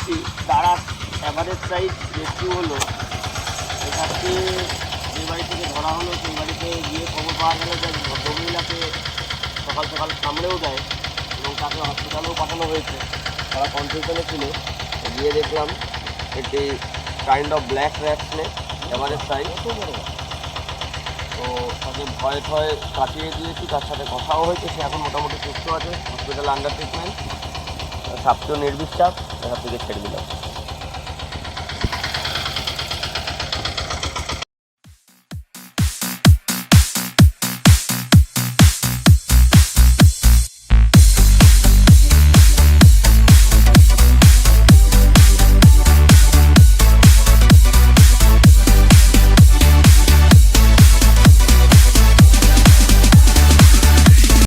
করছি তার average size rescue হলো। এটাকে যে বাড়ি থেকে ধরা হলো সেই বাড়িতে গিয়ে খবর পাওয়া গেল যে ভদ্রমহিলাকে সকাল সকাল সামলেও দেয় এবং তাকে হসপিটালেও পাঠানো হয়েছে। তারা কনফিউশনে ছিল। গিয়ে দেখলাম একটি kind of black rat snake, average size. তো তাকে ভয়ে ভয়ে কাটিয়ে দিয়েছি, তার সাথে কথাও হয়েছে। সে এখন মোটামুটি সুস্থ আছে, হসপিটাল আন্ডার ট্রিটমেন্ট। সাপটিও নির্বিচার, এখান থেকে ছেড়ে দিলাম।